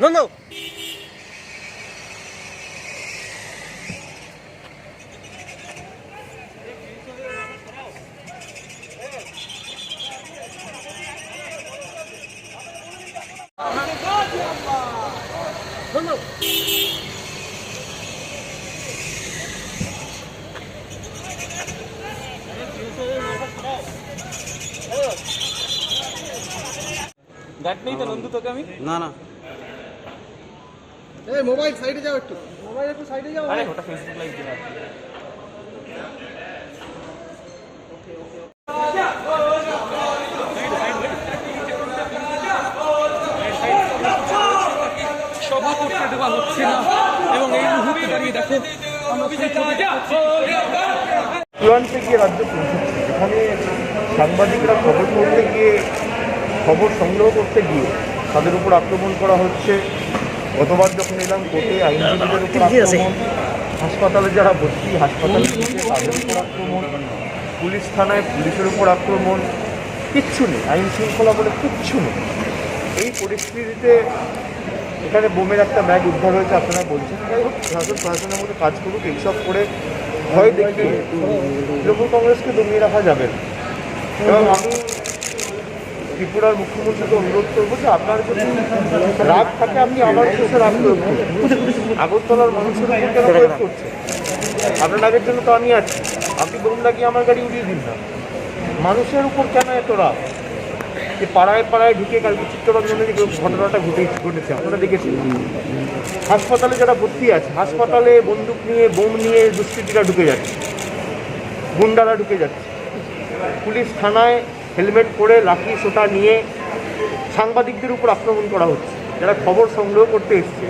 Nandu guard নেই তো নন্দু তোকে আমি না না এই মোবাইল সাইডে যাও একটু মোবাইল একটু সাইডে যাও আরে ওটা ফেসবুক লাইভ দিলাম সভা করতে দেওয়া হচ্ছে না এবং এই মুহূর্তে দাঁড়িয়ে দেখো চূড়ান্তে গিয়ে রাজ্য পৌঁছচ্ছে, যেখানে সাংবাদিকরা খবর করতে গিয়ে খবর সংগ্রহ করতে গিয়ে তাদের উপর আক্রমণ করা হচ্ছে। গতবার যখন এলাম কোর্টে আইনজীবীদের উপর আক্রমণ, হাসপাতালে যারা ভর্তি হাসপাতালে তাদের উপর আক্রমণ, পুলিশ থানায় পুলিশের উপর আক্রমণ, কিচ্ছু নেই, আইন শৃঙ্খলা বলে কিচ্ছু নেই। এই পরিস্থিতিতে এখানে বোমের একটা ব্যাগ উদ্ধার হয়েছে আপনারা বলছেন। যাই হোক, শাসন প্রশাসনের মধ্যে কাজ করুক, এইসব করে ভয় দেখিয়ে তৃণমূল কংগ্রেসকে দমিয়ে রাখা যাবে না। এবং আমি ত্রিপুরার মুখ্যমন্ত্রীকে অনুরোধ করবো যে আপনার যদি রাগ থাকে আপনি আমার কাছে রাগ প্রয়োগ করুন, আগরতলার মানুষের উপর কেন প্রয়োগ করছে? আপনার রাগের জন্য তো আমি আছি, আপনি বোম লাগিয়ে আমার গাড়ি উড়িয়ে দিন না। মানুষের উপর কেন এত রাগ? যে পাড়ায় পাড়ায় ঢুকে কালকে চিত্তরঞ্জনে যে ঘটনাটা ঘটেছে আপনারা দেখেছেন। হাসপাতালে যারা ভর্তি আছে, হাসপাতালে বন্দুক নিয়ে বোম নিয়ে দুষ্কৃতীরা ঢুকে যাচ্ছে, গুন্ডারা ঢুকে যাচ্ছে। পুলিশ থানায় হেলমেট পরে লাঠি সোটা নিয়ে সাংবাদিকদের উপর আক্রমণ করা হচ্ছে, যারা খবর সংগ্রহ করতে এসছে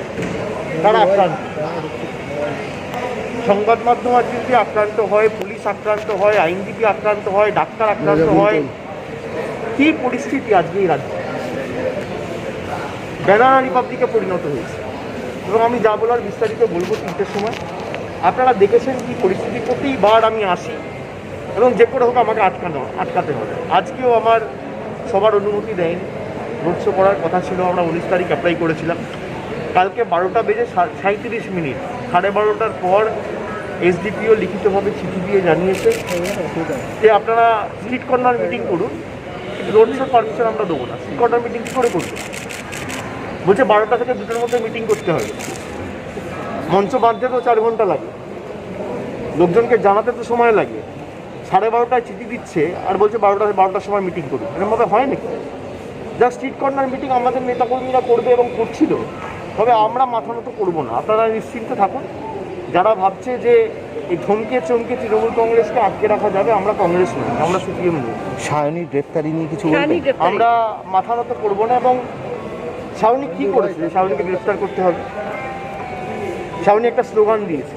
তারা আক্রান্ত। সংবাদ মাধ্যম যদি আক্রান্ত হয়, পুলিশ আক্রান্ত হয়, আইনজীবী আক্রান্ত হয়, ডাক্তার আক্রান্ত হয়, কী পরিস্থিতি আজকে এই রাজ্যে ব্যানানা রিপাবলিকে পরিণত হয়েছে। এবং আমি যা বলার বিস্তারিত বলবো 3টের সময়। আপনারা দেখেছেন কি পরিস্থিতি, প্রতিবার আমি আসি এবং যে করে হোক আমাকে আটকাতে হবে। আজকেও আমার সবার অনুমতি দেয়নি, রোড শো করার কথা ছিল, আমরা 19 তারিখ অ্যাপ্লাই করেছিলাম। কালকে 12টা বেজে 37 মিনিট, 12:30টার পর এসডিপিও লিখিতভাবে চিঠি দিয়ে জানিয়েছে যে আপনারা স্ট্রিট কর্নার মিটিং করুন, রোড শো পারমিশন আমরা দেবো না। স্ট্রিট কর্নার মিটিং কী করে করবো? বলছে 12টা থেকে 2টোর মধ্যে মিটিং করতে হবে। মঞ্চ বাঁধতে তো 4 ঘন্টা লাগে, লোকজনকে জানাতে তো সময় লাগে। 12:30টায় চিঠি দিচ্ছে আর বলছে 12টার সময় মিটিং করুন। এরকমভাবে হয় নাকি? যা স্ট্রিট কর্নার মিটিং আমাদের নেতাকর্মীরা করবে এবং করছিল, তবে আমরা মাথা মতো করবো না। আপনারা নিশ্চিন্তে থাকুন। যারা ভাবছে যে এই ধমকে চমকে তৃণমূল কংগ্রেসকে আটকে রাখা যাবে, আমরা কংগ্রেস নই, আমরা সিপিএম নই। সায়নী গ্রেপ্তারি নিয়ে কিছু আমরা মাথা মতো করবো না। এবং শাওনি কী করেছে? শাওনিকে গ্রেফতার করতে হবে। শাওনি একটা স্লোগান দিয়েছে,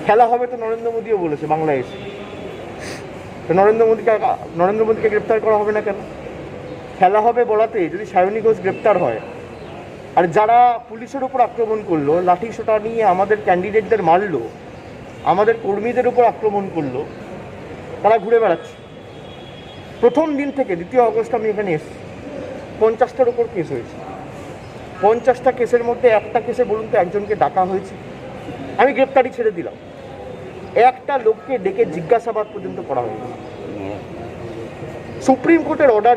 খেলা হবে তো নরেন্দ্র মোদীও বলেছে বাংলায় এসে। তো নরেন্দ্র মোদীকে গ্রেপ্তার করা হবে না কেন? খেলা হবে বলাতে যদি শাওনি ঘোষ গ্রেপ্তার হয়, আর যারা পুলিশের উপর আক্রমণ করলো, লাঠি সোটা নিয়ে আমাদের ক্যান্ডিডেটদের মারলো, আমাদের কর্মীদের উপর আক্রমণ করলো, তারা ঘুরে বেড়াচ্ছে। প্রথম দিন থেকে 2 আগস্ট আমি এখানে এসেছি, 50টার উপর কেস হয়েছে। 50টা কেসের মধ্যে একটা কেসে বলুন তো একজনকে ডাকা হয়েছে? আমি গ্রেপ্তারি ছেড়ে দিলাম, একটা লোককে ডেকে জিজ্ঞাসাবাদ পর্যন্ত করা হয়েছে। সুপ্রিম কোর্টের অর্ডার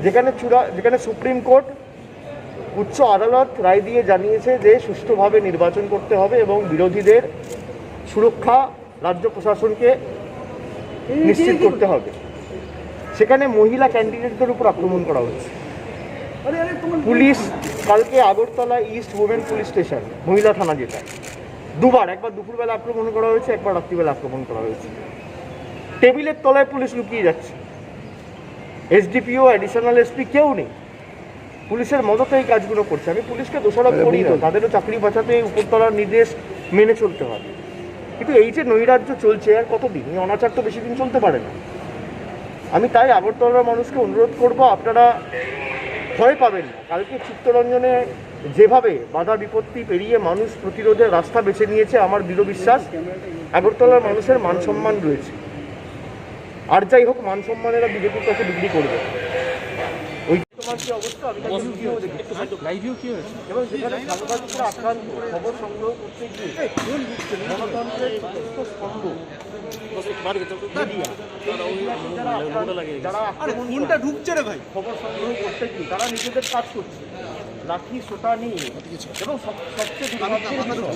যেখানে সুপ্রিম কোর্ট উচ্চ আদালত রায় দিয়ে জানিয়েছে যে সুষ্ঠুভাবে নির্বাচন করতে হবে এবং বিরোধীদের সুরক্ষা রাজ্য প্রশাসনকে নিশ্চিত করতে হবে, সেখানে মহিলা ক্যান্ডিডেটদের উপর আক্রমণ করা হচ্ছে। পুলিশ কালকে Agartala east women police station মহিলা থানা, যেটা দুবার, একবার দুপুরবেলা আক্রমণ করা হয়েছে, একবার রাত্রিবেলা আক্রমণ করা হয়েছে। টেবিলের তলায় পুলিশ লুকিয়ে যাচ্ছে, এসডিপিও অ্যাডিশনাল এসপি কেউ নেই, পুলিশের মদতে এই কাজগুলো করছে। আমি পুলিশকে দোষারোপ করি না, তাদেরও চাকরি বাঁচাতে উপরতলার নির্দেশ মেনে চলতে হবে। কিন্তু এই যে নৈরাজ্য চলছে আর কতদিন? এই অনাচার তো বেশি দিন চলতে পারে না। আমি তাই আগরতলার মানুষকে অনুরোধ করব, আপনারা ভয় পাবেন না। কালকে চিত্তরঞ্জনে যেভাবে বাধা বিপত্তি পেরিয়ে মানুষ প্রতিরোধের রাস্তা বেছে নিয়েছে, আমার দৃঢ় বিশ্বাস আগরতলার মানুষের মান সম্মান রয়েছে। আর যাই হোক, মান সম্মানেরা বিজেপির কাছে বিক্রি করবে। ওই বর্তমান যে অবস্থা আমি তার ভিডিও দেখেছি লাইভেও কি হয়েছে? এবং যেখানে সাংবাদিকরা আক্রান্ত খবর সংগ্রহ করতে গিয়ে গণতন্ত্রের চতুর্থ স্তম্ভ মিডিয়া, যারা ফোনটা ঢুকছে রে ভাই। খবর সংগ্রহ করতে গিয়ে তারা নিজেদের কাজ করছে লাঠি সোটা নিয়ে, এবং সবচেয়ে দুর্ভাগ্যের বিষয়,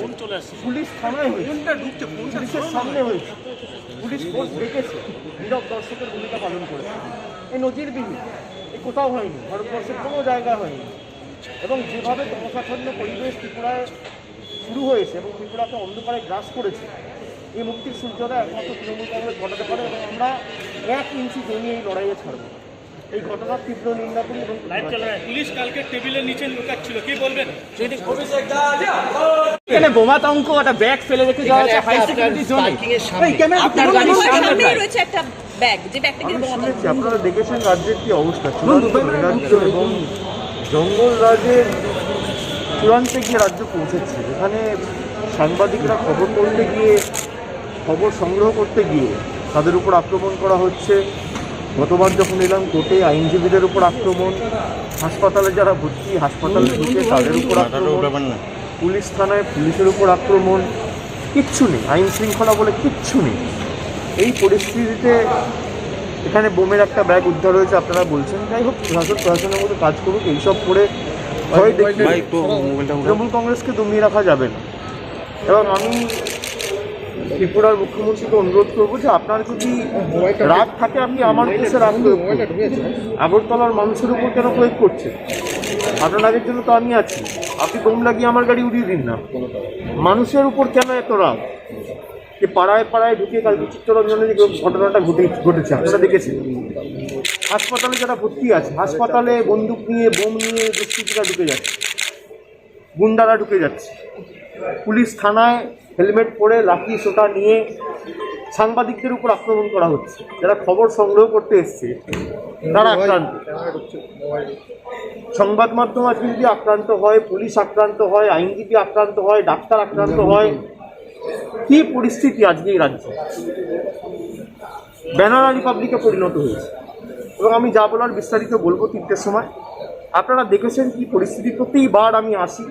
পুলিশ থানায় হয়েছে, পুলিশের সামনে হয়েছে, পুলিশ ফোর্স দেখেছে, নীরব দর্শকের ভূমিকা পালন করেছে। এই নজিরবিহীন, এই কোথাও হয়নি, ভারতবর্ষের কোনো জায়গায় হয়নি। এবং যেভাবে জনসাধারণ পরিবেশ ত্রিপুরায় শুরু হয়েছে এবং ত্রিপুরাকে অন্ধকারে গ্রাস করেছে, এই মুক্তির সূর্যোদয় একমাত্র তৃণমূল কংগ্রেস ঘটাতে পারে, এবং আমরা 1 ইঞ্চি জমি এই লড়াইয়ে ছাড়ব। এই ঘটনার তীব্র নিন্দা করি। এবং পুলিশ কালকে টেবিলের নিচে লুকাচ্ছিল, কি বলবেন? এখানে বোমাতঙ্ক একটা ব্যাগ ফেলে রেখে যাওয়া হচ্ছে হাই সিকিউরিটি জোনে। আপনার গাড়ির সামনে রয়েছে একটা ব্যাগ, যে ব্যাগটা কি বোমা শুনেছি, আপনারা দেখেছেন রাজ্যের কি অবস্থা, চূড়ান্ত রাজ্য এবং জঙ্গল রাজের চূড়ান্তে গিয়ে রাজ্য পৌঁছেছে, যেখানে সাংবাদিকরা খবর করতে গিয়ে, খবর সংগ্রহ করতে গিয়ে তাদের উপর আক্রমণ করা হচ্ছে। গতবার যখন এলাম কোর্টে আইনজীবীদের উপর আক্রমণ, হাসপাতালে যারা ভর্তি হাসপাতালে ঢুকে তাদের উপর আক্রমণ, পুলিশ থানায় পুলিশের উপর আক্রমণ, কিচ্ছু নেই, আইন শৃঙ্খলা বলে কিচ্ছু নেই। এই পরিস্থিতিতে এখানে বোমের একটা ব্যাগ উদ্ধার হয়েছে আপনারা বলছেন। যাই হোক, প্রশাসনের মধ্যে কাজ করুক, এইসব করে ভয় দেখিয়ে তৃণমূল কংগ্রেসকে দমিয়ে রাখা যাবে না। এবং আমি ত্রিপুরার মুখ্যমন্ত্রীকে অনুরোধ করবো যে আপনার যদি রাগ থাকে আপনি আমার দেশে রাগ প্রয়োগ করুন। আগরতলার মানুষের উপর কেন প্রয়োগ করছে? আপনার রাগের জন্য তো আমি আছি, আপনি বোম লাগিয়ে আমার গাড়ি উড়িয়ে দিন না। মানুষের উপর কেন এত রাগ? যে পাড়ায় পাড়ায় ঢুকে কালকে চিত্তরঞ্জনে যে ঘটনাটা ঘটেছে আপনারা দেখেছেন। হাসপাতালে যারা ভর্তি আছে, হাসপাতালে বন্দুক নিয়ে বোম নিয়ে দুষ্কৃতীরা ঢুকে যাচ্ছে, গুন্ডারা ঢুকে যাচ্ছে। পুলিশ থানায় হেলমেট পরে লাঠি সোটা নিয়ে সাংবাদিকদের উপর আক্রমণ করা হচ্ছে, যারা খবর সংগ্রহ করতে এসছে তারা আক্রান্ত। সংবাদ মাধ্যম আজকে যদি আক্রান্ত হয়, পুলিশ আক্রান্ত হয়, আইনজীবী আক্রান্ত হয়, ডাক্তার আক্রান্ত হয়, কি পরিস্থিতি আজকে এই রাজ্যে? ব্যানানা রিপাবলিকে পরিণত হয়েছে। এবং আমি যা বলার বিস্তারিত বলবো 3টের সময়। আপনারা দেখেছেন কি পরিস্থিতি। প্রতিবার আমি আসি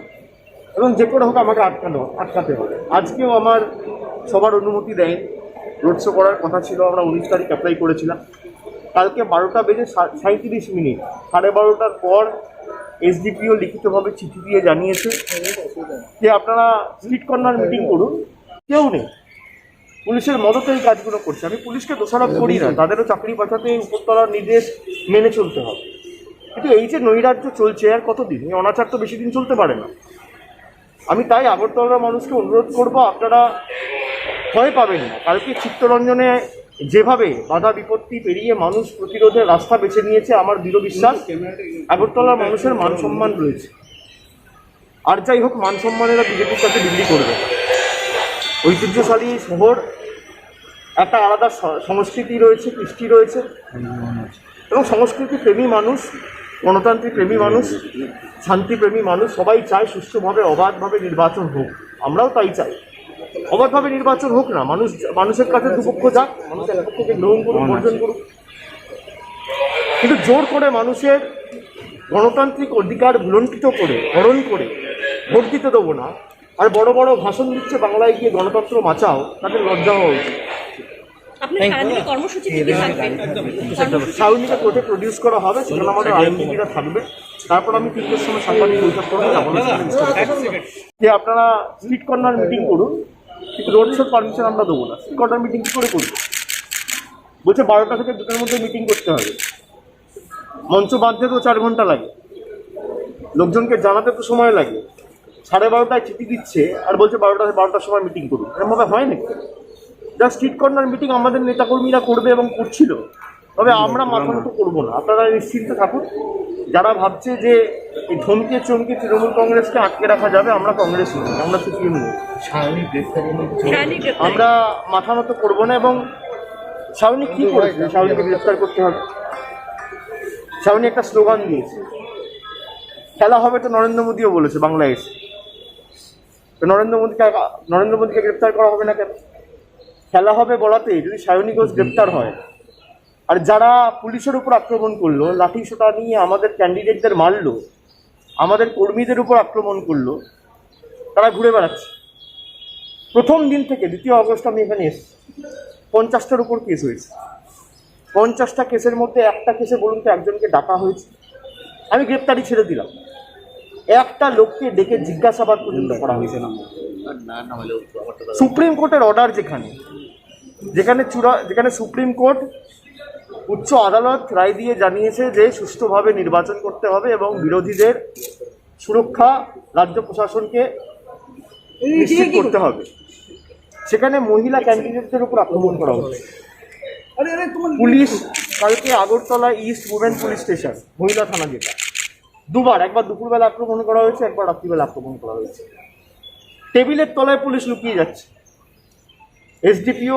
এবং যে করে হোক আমাকে আটকাতে হবে। আজকেও আমার সবার অনুমতি দেয়, রোড শো করার কথা ছিল, আমরা 19 তারিখ অ্যাপ্লাই করেছিলাম। কালকে 12টা বেজে 37 মিনিট, 12:30টার পর এসডিপিও লিখিতভাবে চিঠি দিয়ে জানিয়েছে যে আপনারা স্ট্রিট কর্নার মিটিং করুন। কেউ নেই, পুলিশের মদতে এই কাজগুলো করছে। আমি পুলিশকে দোষারোপ করি না, তাদেরও চাকরি বাঁচাতে উপরতলার নির্দেশ মেনে চলতে হবে। কিন্তু এই যে নৈরাজ্য চলছে আর কতদিন? এই অনাচার তো বেশি দিন চলতে পারে না। আমি তাই আগরতলার মানুষকে অনুরোধ করব, আপনারা ভয় পাবেন না। কালকে চিত্তরঞ্জনে যেভাবে বাধা বিপত্তি পেরিয়ে মানুষ প্রতিরোধের রাস্তা বেছে নিয়েছে, আমার দৃঢ় বিশ্বাস আগরতলার মানুষের মান সম্মান রয়েছে। আর যাই হোক, মান সম্মানেরা বিজেপির কাছে বিক্রি করবে। ঐতিহ্যশালী শহর, একটা আলাদা সংস্কৃতি রয়েছে, কৃষ্টি রয়েছে, এবং সংস্কৃতি প্রেমী মানুষ, গণতান্ত্রিক প্রেমী মানুষ, শান্তিপ্রেমী মানুষ সবাই চায় সুষ্ঠুভাবে অবাধভাবে নির্বাচন হোক। আমরাও তাই চাই, অবাধভাবে নির্বাচন হোক না। মানুষের কাছে দুপক্ষ যাক, মানুষ এক পক্ষকে গ্রহণ করুক, বর্জন করুক, কিন্তু জোর করে মানুষের গণতান্ত্রিক অধিকার ভুলণ্ঠিত করে, হরণ করে ভোট দিতে দেবো না। আর বড় বড় ভাষণ দিচ্ছে বাংলায় গিয়ে গণতন্ত্র বাঁচাও, তাদের লজ্জা হওয়া উচিত। সাউনিকে কোর্টে প্রডিউস করা হবে, সেখানে আমাদের আইনজীবীরা থাকবে। তারপর আমি 3টের সময় সাংবাদিক বৈঠক করবো, যে আপনারা স্ট্রিট কর্নার মিটিং করুন, কিন্তু রোড শোর পারমিশন আমরা দেবো না। স্ট্রিট কর্নার মিটিং কী করে করবো? বলছে 12টা থেকে 2টোর মধ্যে মিটিং করতে হবে। মঞ্চ বাঁধতে তো 4 ঘন্টা লাগে, লোকজনকে জানাতে তো সময় লাগে। 12:30টায় চিঠি দিচ্ছে আর বলছে 12টার সময় মিটিং করুন। এরমভাবে হয় নাকি? যা স্ট্রিট কর্নার মিটিং আমাদের নেতাকর্মীরা করবে এবং করছিল, তবে আমরা মাথা মতো করবো না। আপনারা নিশ্চিন্তে থাকুন। যারা ভাবছে যে এই ধমকে চমকে তৃণমূল কংগ্রেসকে আটকে রাখা যাবে, আমরা কংগ্রেস নই, আমরা সিপিএম নই। আমরা মাথা মতো করবো না। এবং শাওনি কী করেছে? শাওনিকে গ্রেফতার করতে হবে। শাওনি একটা স্লোগান দিয়েছে, খেলা হবে, তো নরেন্দ্র মোদীও বলেছে বাংলায় এসে। তো নরেন্দ্র মোদীকে গ্রেফতার করা হবে না কেন? খেলা হবে বলাতে যদি সায়নী ঘোষ গ্রেপ্তার হয়, আর যারা পুলিশের উপর আক্রমণ করলো, লাঠি সোটা নিয়ে আমাদের ক্যান্ডিডেটদের মারলো, আমাদের কর্মীদের উপর আক্রমণ করলো, তারা ঘুরে বেড়াচ্ছে। প্রথম দিন থেকে 2 আগস্ট আমি এখানে এসেছি, 50টার উপর কেস হয়েছে। 50টা কেসের মধ্যে একটা কেসে বলুন তো একজনকে ডাকা হয়েছে, আমি গ্রেপ্তারি ছেড়ে দিলাম। একটা লোককে ডেকে জিজ্ঞাসাবাদ পর্যন্ত করা হয়েছে না। সুপ্রিম কোর্টের অর্ডার যেখানে সুপ্রিম কোর্ট উচ্চ আদালত রায় দিয়ে জানিয়েছে যে সুষ্ঠুভাবে নির্বাচন করতে হবে এবং বিরোধীদের সুরক্ষা রাজ্য প্রশাসনকে নিশ্চিত করতে হবে, সেখানে মহিলা ক্যান্ডিডেটদের উপর আক্রমণ করা হচ্ছে। পুলিশ কালকে Agartala east women police station মহিলা থানা যেটা, দুবার, একবার দুপুরবেলা আক্রমণ করা হয়েছে, একবার রাত্রিবেলা আক্রমণ করা হয়েছে। টেবিলের তলায় পুলিশ লুকিয়ে যাচ্ছে। এসডিপিও